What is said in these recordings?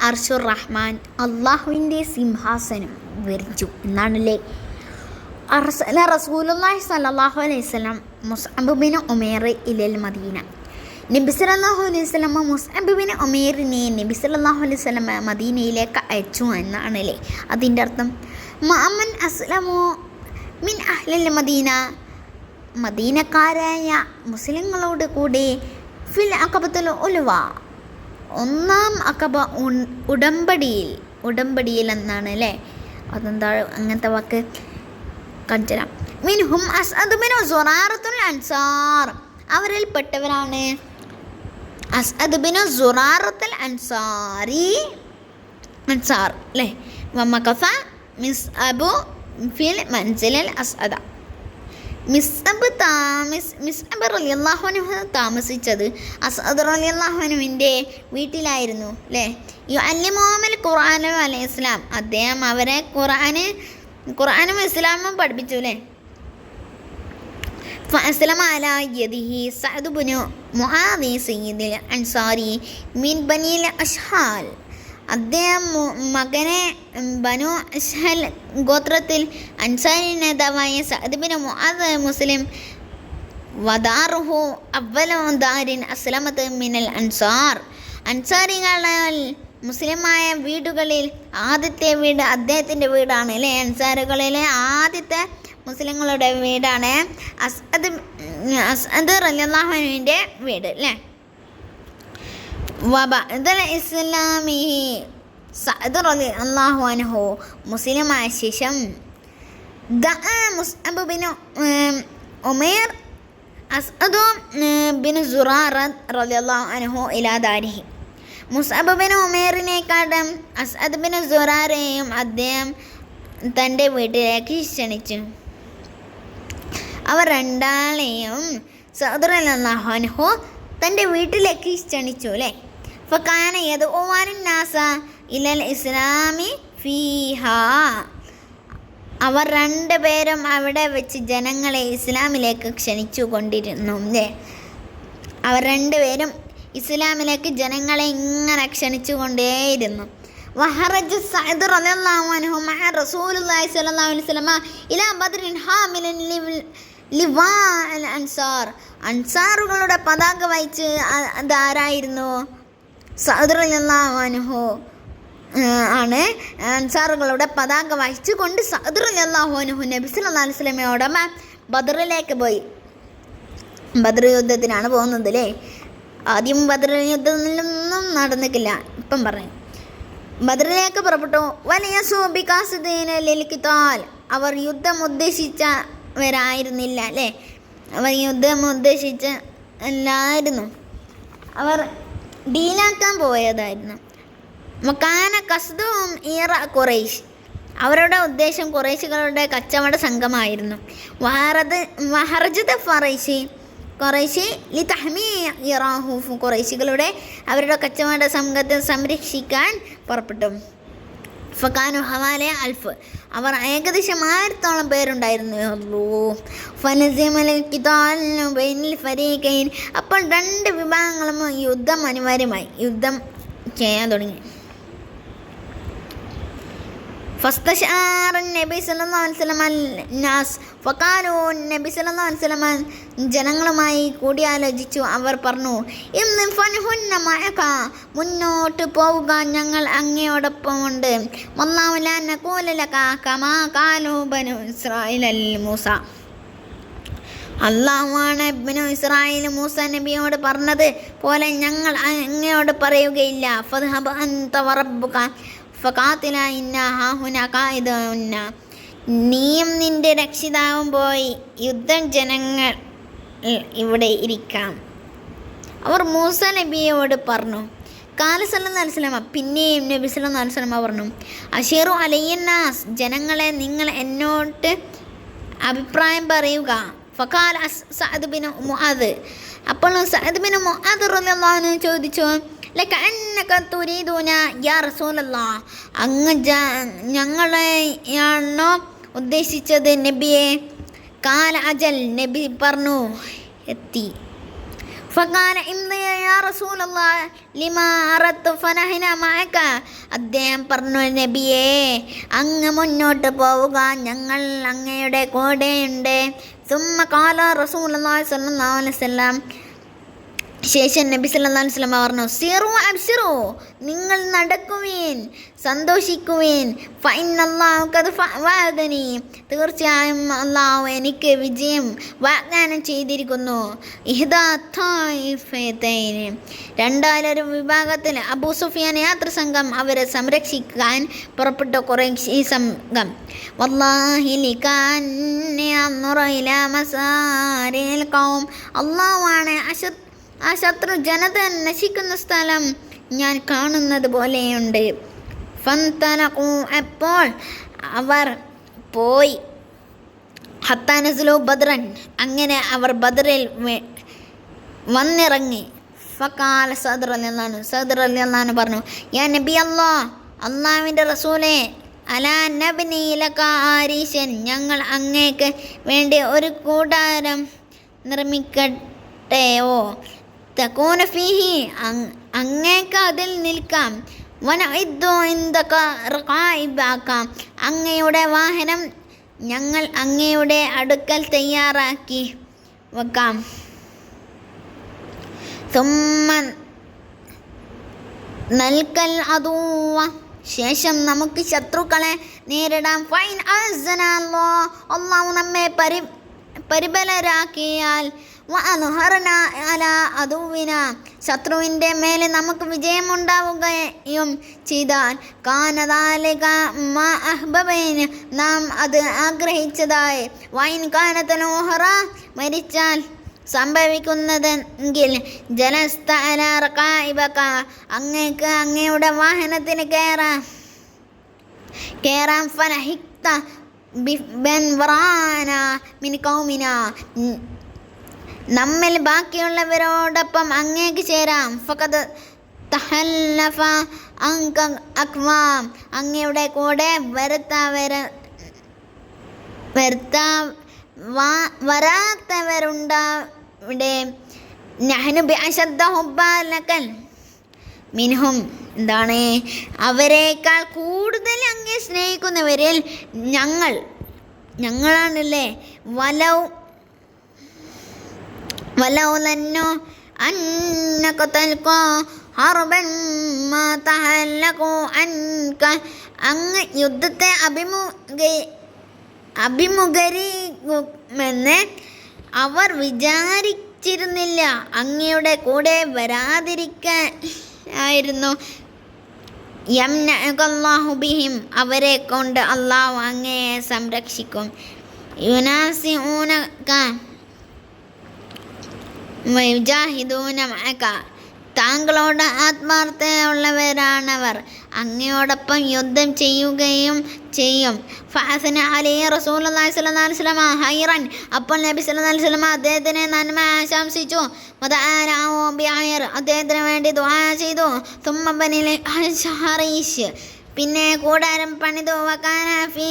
അർഷുർ റഹ്മാൻ, അള്ളാഹുവിൻ്റെ സിംഹാസനം വിരിച്ചു എന്നാണല്ലേ. അർസല റസൂലുള്ളാഹി സ്വല്ലല്ലാഹു അലൈഹി വസല്ലം മുസ്അബ് ബിൻ ഉമൈർ ഇലൽ മദീന. നബി സല്ലല്ലാഹു അലൈഹി വസല്ലം മുസ്അബ് ബിൻ ഉമൈറിനെ നബി സല്ലല്ലാഹു അലൈഹി വസല്ലം മദീനയിലേക്ക് അയച്ചു എന്നാണല്ലേ അതിൻ്റെ അർത്ഥം. മഅമൻ അസ്ലമു മിൻ അഹ്ലിൽ മദീന, മദീനക്കാരായ മുസ്ലിങ്ങളോട് കൂടി ഫിൽ അഖബത്തുൽ ഉൽവ, ഒന്നാം അഖബ ഉടമ്പടിയിൽ എന്നാണ് അല്ലേ. അതെന്താ അങ്ങനത്തെ വാക്ക് കഞ്ചനം. മിൻഹും അസ്അദ് ബിൻ സുറാറത്തുൽ അൻസാർ, അവരിൽപ്പെട്ടവരാണ് അസ്അദ് ബിൻ സുറാറത്തുൽ അൻസാർ അല്ലേ. വമഖഫ മിസ്അബു ഫിൽ മൻസിലിൽ അസ്അദ, മിസ്അബ് റളിയല്ലാഹു അൻഹു താമസിച്ചത് അസ്അദ് റളിയല്ലാഹു അൻഹുവിൻ്റെ വീട്ടിലായിരുന്നു അല്ലേ. യുഅല്ലിമുഹുൽ ഖുർആന വൽ ഇസ്ലാം, അദ്ദേഹം അവരെ ഖുർആനും ഇസ്ലാമും പഠിപ്പിച്ചു അല്ലേ. ഫഅസ്ലമ അലാ യദിഹി സഅദ് ബിൻ മുആദി സയ്യിദുൽ അൻസാരി മിൻ ബനിൽ അഷ്ഹാൽ, അദ്ദേഹം മകനെ ബനു അഷ്ഹൽ ഗോത്രത്തിൽ അൻസാരി നേതാവായ സഅദ് ബിൻ മുആദ് മുസ്ലിം. വദാറുഹു അവ്വലു ദാരിൻ അസ്ലമത് മിനൽ അൻസാർ, അൻസാരികളാൽ മുസ്ലിമായ വീടുകളിൽ ആദ്യത്തെ വീട് അദ്ദേഹത്തിൻ്റെ വീടാണ് അല്ലേ. അൻസാറുകളിലെ ആദ്യത്തെ മുസ്ലിങ്ങളുടെ വീടാണ് അസ്അദ് റളിയല്ലാഹു അൻഹുവിൻ്റെ വീട് അല്ലേ. വബഅദൽ ഇസ്ലാമി, സഅദ് റളിയല്ലാഹു അൻഹു മുസ്ലിമായ ശേഷം ദഅ Musab bin Umair Asad bin Zurara റളിയല്ലാഹു അൻഹു ഇലാ ദാരിഹി, മുസ്അബ് ബിൻ ഉമൈറിനെക്കാളും അസ്അദ് ബിൻ സുറാറയെയും അദ്ദേഹം തൻ്റെ വീട്ടിലേക്ക് ക്ഷണിച്ചു. അവർ രണ്ടാളെയും സഅദ് റളിയല്ലാഹു അൻഹു തൻ്റെ വീട്ടിലേക്ക് ക്ഷണിച്ചു അല്ലേ. ഫകാന യദ്ഉവാൻ നാസ ഇലൽ ഇസ്ലാമി ഫീഹാ, അവർ രണ്ടുപേരും അവിടെ വെച്ച് ജനങ്ങളെ ഇസ്ലാമിലേക്ക് ക്ഷണിച്ചു കൊണ്ടിരുന്നു അല്ലേ. അവർ രണ്ടുപേരും ഇസ്ലാമിലേക്ക് ജനങ്ങളെ ഇങ്ങനെ ക്ഷണിച്ചു കൊണ്ടേയിരുന്നു. വഹറജ സഅദ് റളിയല്ലാഹു അൻഹു മഅ റസൂലുള്ളാഹി സ്വല്ലല്ലാഹു അലൈഹി വസല്ലം ഇലാ ബദ്രിൻ ഹാമിലൻ ലിവാ അൽ അൻസാർ, അൻസാറുകളുടെ പതാക വഹിച്ച് അതാരായിരുന്നു? സഅദ് റളിയല്ലാഹു അൻഹു ആണ്. അൻസാറുകളുടെ പതാക വഹിച്ചു കൊണ്ട് സഅദ് റളിയല്ലാഹു അൻഹു നബി സല്ലല്ലാഹു അലൈഹി വസല്ലമയോടൊപ്പം ബദറിലേക്ക് പോയി. ബദർ യുദ്ധത്തിനാണ് പോകുന്നത് അല്ലേ. ആദ്യം ബദർ യുദ്ധത്തിലൊന്നും നടന്നിട്ടില്ല, ഇപ്പം പറയും. ബദറിലേക്ക് പുറപ്പെട്ടു. വലിയ സൂബിക്കാസുദ്ദീൻ, അവർ യുദ്ധം ഉദ്ദേശിച്ചവരായിരുന്നില്ല അല്ലേ. അവർ യുദ്ധം ഉദ്ദേശിച്ച അല്ലായിരുന്നു, അവർ ഡീലാക്കാൻ പോയതായിരുന്നു. മക്കാന കസ്ദും ഈറ ഖുറൈശ്, അവരുടെ ഉദ്ദേശം ഖുറൈശികളുടെ കച്ചവട സംഘമായിരുന്നു. വഹറജത ഖുറൈശി ലി തഹ്മീ ഇറാഹു, ഖുറൈശികളുടെ അവരുടെ കച്ചവട സംഘത്തെ സംരക്ഷിക്കാൻ പുറപ്പെട്ടു. ഫക്കാനു ഹവാലെ അൽഫ്, അവർ ഏകദേശം 1000 പേരുണ്ടായിരുന്നു. ഫനസിമൽ ഖിതാലു ബൈനൽ ഫരീഖൈൻ, അപ്പോൾ രണ്ട് വിഭാഗങ്ങളും യുദ്ധം അനിവാര്യമായി, യുദ്ധം ചെയ്യാൻ തുടങ്ങി. ഫസ്തശാറ നബി സല്ലല്ലാഹു അലൈഹി വസല്ലം അൻ-നാസ് ഫഖാലു, നബി സല്ലല്ലാഹു അലൈഹി വസല്ലം ജനങ്ങളുമായി കൂടിയാലോചിച്ചു. അവർ പറഞ്ഞു, ഇംഫൻഹുന്ന മഅക, മുന്നോട്ട് പോവുക, ഞങ്ങൾ അങ്ങയോടൊപ്പമുണ്ട്. വല്ലാഹു ലാ നഖൂല ലക കമാ ഖാലു ബനു ഇസ്രായീൽ മൂസ, അല്ലാഹുവാണ് ബനു ഇസ്രായേൽ മൂസ നബിയോട് പറഞ്ഞത് പോലെ ഞങ്ങൾ അങ്ങയോട് പറയുകയില്ല. ഫദ്ഹബ് അൻത വറബ്ബുക ഫഖാതില ഇന്നാ ഹാഹുനാ ഖാഇദൂന, നീയും നിന്റെ രക്ഷിതാവും പോയി യുദ്ധം ജനങ്ങൾ ഇവിടെ ഇരിക്കാം. അവർ മൂസ നബിയോട് പറഞ്ഞു. ഖാല സല്ലല്ലാഹു അലൈഹി വസല്ലം, പിന്നെയും നബി സല്ലല്ലാഹു അലൈഹി വസല്ലം പറഞ്ഞു, അശീറു അലയ്യന്നാസ്, ജനങ്ങളെ നിങ്ങൾ എന്നോട് അഭിപ്രായം പറയുക. ഫഖാല സഅദ് ബിൻ മുആദ്, അപ്പോൾ സഅദ് ബിൻ മുആദ് റളിയല്ലാഹു അൻഹു ചോദിച്ചു, ലകഅന്നക തുരീദൂന യാ റസൂലല്ലാഹ്, അങ്ങ് ഞങ്ങളെയാണോ ഉദ്ദേശിച്ചത് നബിയെ? കാല അജൽ, നബി പറഞ്ഞു എത്തി. ഫഖാല ഇംദി യാ റസൂലല്ലാഹ് ലിമാ അറദ്തു ഫനഹ്ന മഅക. അദ്ദേഹം പറഞ്ഞു, നബിയേ, അങ്ങ് മുന്നോട്ട് പോവുക, ഞങ്ങൾ അങ്ങയുടെ കൂടെയുണ്ട്. സുമ്മ ഖാല റസൂലുള്ളാഹി സ്വല്ലല്ലാഹു അലൈഹി വസല്ലം, ശേഷം നബി സല്ലല്ലാഹു അലൈഹി വസല്ലം പറഞ്ഞു, സിറു അബ്ശിറു, നിങ്ങൾ നടക്കുവീൻ, സന്തോഷിക്കുവീൻ. ഫഇന്നല്ലാഹു ഖദ് വഅദനി, തീർച്ചയായും അല്ലാഹു എനിക്ക് വിജയം വാഗ്ദാനം ചെയ്തിരിക്കുന്നു. ഇഹ്ദാ ത്വായിഫതൈൻ, രണ്ടാലൊരു വിഭാഗത്തിൽ അബൂ സുഫിയാൻ യാത്രസംഘം അവരെ സംരക്ഷിക്കാൻ പുറപ്പെട്ട ഖുറൈശി സംഘം. വല്ലാഹി ലികാന്നി അൻദുറു ഇലാ മസാരിൽ ഖൗം, അല്ലാഹുവാണ് ആ ശത്രു ജനത നശിക്കുന്ന സ്ഥലം ഞാൻ കാണുന്നത് പോലെയുണ്ട്. ഫന്തലഖൂ, അപ്പോൾ അവർ പോയി. ഹത്താ നസ്ലു ബദ്രൻ, അങ്ങനെ അവർ ബദ്രിൽ വന്നിറങ്ങി. ഫഖാല സഅദ് റളിയല്ലാഹു അൻഹു പറഞ്ഞു, യാ നബി അല്ലാഹ്, അല്ലാഹുവിൻ്റെ റസൂലേ, അലാ നബ്നി ലക ആരീശൻ, ഞങ്ങൾ അങ്ങേക്ക് വേണ്ടി ഒരു കൂടാരം നിർമ്മിക്കട്ടെയോ? തകൂന ഫീഹി, അങ്ങേക്ക് അതിൽ നിൽക്കാം. വനഇദ്ദു ഇൻദക റഖായിബക, അങ്ങയുടെ വാഹനം ഞങ്ങൾ അങ്ങയുടെ അടുക്കൽ തയ്യാറാക്കി വെക്കാം. സുമ്മ നൽകൽ അദുവ, ശേഷം നമുക്ക് ശത്രുക്കളെ നേരിടാം. ഫൈൻ അസ്സന അല്ലാഹ്, അല്ലാഹു നമ്മെ പരിബലരാക്കിയാൽ, വഅദ്ഹറന അലാ അദുവിന, ശത്രുവിൻ്റെ മേലെ നമുക്ക് വിജയമുണ്ടാവുകയും ചെയ്താൽ, കാന ദാലിക മാ അഹ്ബബൈന, നാം അത് ആഗ്രഹിച്ചതായി. വൈൻ കാനത്തുൽ ഉഖറ, മരിച്ചാൽ സംഭവിക്കുന്നതെങ്കിൽ, ജലസ്ത അലാ റഖായിബക, അങ്ങേക്ക് അങ്ങയുടെ വാഹനത്തിന് കേറാം. ഫനഹിക്ത ബിൻ വറാന മിൻ ഖൗമിന, നമ്മിൽ ബാക്കിയുള്ളവരോടൊപ്പം അങ്ങേക്ക് ചേരാം. ഫഖദ് തഹല്ലഫ അൻക അക്വാം, അങ്ങയുടെ കൂടെ വരാത്തവരുണ്ടവിടെ. നഹ്നു ബിഅശദ്ദ ഹുബ്ബൻ ലക മിൻഹും, എന്താണ്, അവരെക്കാൾ കൂടുതൽ അങ്ങേ സ്നേഹിക്കുന്നവരിൽ ഞങ്ങളാണല്ലേ. വലൗലന്നു അന്നക തൽഖാ ഹർബൻ മാ തഹല്ലഖു അൻക, അങ്ങ് യുദ്ധത്തെ അഭിമുഖീകരിക്കുമെന്ന് അവർ വിചാരിച്ചിരുന്നില്ല. അങ്ങയുടെ കൂടെ വരാതിരിക്കാനായിരുന്നു. യംനഅകല്ലാഹു ബിഹിം, അവരെ കൊണ്ട് അല്ലാഹു അങ്ങയെ സംരക്ഷിക്കും. യുനാസിഊനക വയുജാഹിദൂന മഅക, താങ്കളോട് ആത്മാർത്ഥതയുള്ളവരാണവർ, അങ്ങയോടൊപ്പം യുദ്ധം ചെയ്യുകയും ചെയ്യും. ഫഅസ്ന അലൈഹി റസൂലുള്ളാഹി സ്വല്ലല്ലാഹു അലൈഹി വസല്ലം ഹൈറൻ, അപ്പോൾ നബി സല്ലല്ലാഹു അലൈഹി വസല്ലം അദ്ദേഹത്തിന് നന്മ ആശംസിച്ചു. വദഅലഹു ബിഖൈർ, അദ്ദേഹത്തിന് വേണ്ടി ദുആ ചെയ്തു. സുമ്മ ബനിൽ ഹരീഷ്, പിന്നെ കൂടാരം പണിതു. വകാന ഫീ,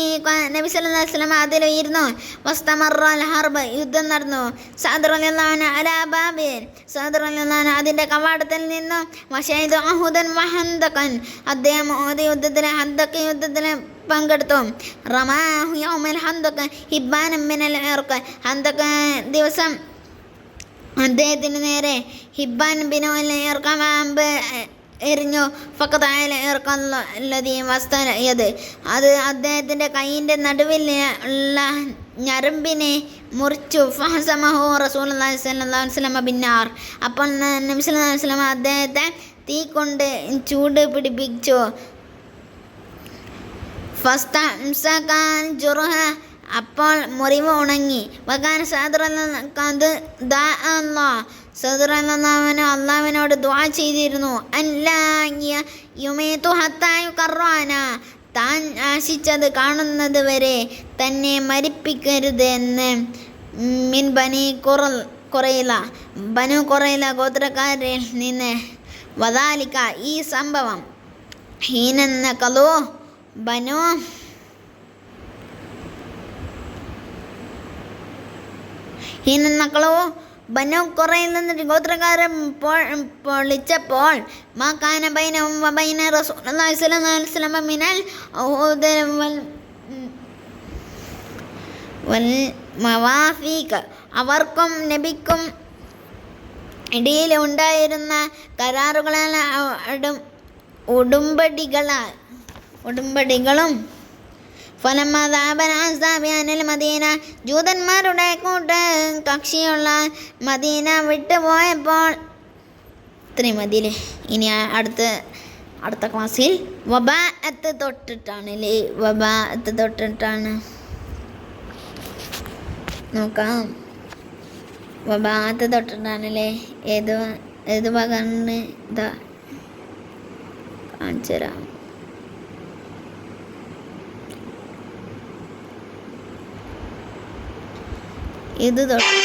നബി സല്ലല്ലാഹു അലൈഹി വസല്ലം അതിലിരുന്നു. വസ്തമറൽ ഹർബ്, യുദ്ധം നടന്നു. സഅദ് റളിയല്ലാഹു അൻഹു അലാ ബാബിൻ, സഅദ് റളിയല്ലാഹു അൻഹു അതിൻ്റെ കവാടത്തിൽ നിന്നു. വശഹിദ ഉഹുദൻ വഹന്തകൻ, അദ്ദേഹം ഉഹദ് യുദ്ധത്തിലെ ഹന്തക് യുദ്ധത്തിൽ പങ്കെടുത്തു. റമാഹു യൗമൽ ഹന്തക് ഹിബ്ബാൻ മിനൽ ഇർഖ്, ഹന്തക് ദിവസം അദ്ദേഹത്തിന് നേരെ ഹിബ്ബാൻ ബിനുൽ ഇർഖ് അമ്പ് എറിഞ്ഞു. ഫഖദഅല ഇർഖല്ലദീ വസ്തയത്, അത് അദ്ദേഹത്തിൻ്റെ കൈയിൻ്റെ നടുവിൽ ഉള്ള ഞരമ്പിനെ മുറിച്ചു. ഫഹസമഹു റസൂലുള്ളാഹി സ്വല്ലല്ലാഹു അലൈഹി വസല്ലം ബിന്നാർ, അപ്പോൾ നബി സല്ലല്ലാഹു അലൈഹി വസല്ലം അദ്ദേഹത്തെ തീ കൊണ്ട് ചൂട് പിടിപ്പിച്ചു. ഫസ്തംസകൻ ജുർഹ, അപ്പോൾ മുറിവ് ഉണങ്ങി. വകാന സഅദ് അള്ളാഹുവിനോട് ദുആ ചെയ്തിരുന്നു. താൻ ആശിച്ചത് കാണുന്നത് വരെ തന്നെ മരിപ്പിക്കരുത് എന്ന്. മിൻ ബനു ഖുറൈല ഗോത്രക്കാരിൽ നിന്ന്. വദാലിക, ഈ സംഭവം, ഹീനന്നഖലു ബനു ബനു ഖുറയിൽ നിന്നിട്ട് ഗോത്രക്കാരൻ പൊളിച്ചപ്പോൾ മാക്കാന ബൈനഹും വബൈന റസൂലുള്ളാഹി സ്വല്ലല്ലാഹു അലൈഹി വസല്ലം മിനൽ ഉഹൂദ് വൽ മവാഫീഖ്, അവർക്കും നബിക്കും ഇടയിൽ ഉണ്ടായിരുന്ന കരാറുകളും ഉടമ്പടികളും മദീന, ജൂതന്മാരുടെ കക്ഷിയുള്ള മദീന വിട്ടുപോയപ്പോൾ. ഇത്രയും മതിയില്ലേ. ഇനി അടുത്ത ക്ലാസ്സിൽ വബാഅത്ത് തൊട്ടിട്ടാണ് നോക്കാം. വബാഅത്ത് തൊട്ടിട്ടാണല്ലേ. ഏത് ഭാഗമാണ്? ഇതാ കാണിച്ചു തരാം. ഇത് തൊട്ട്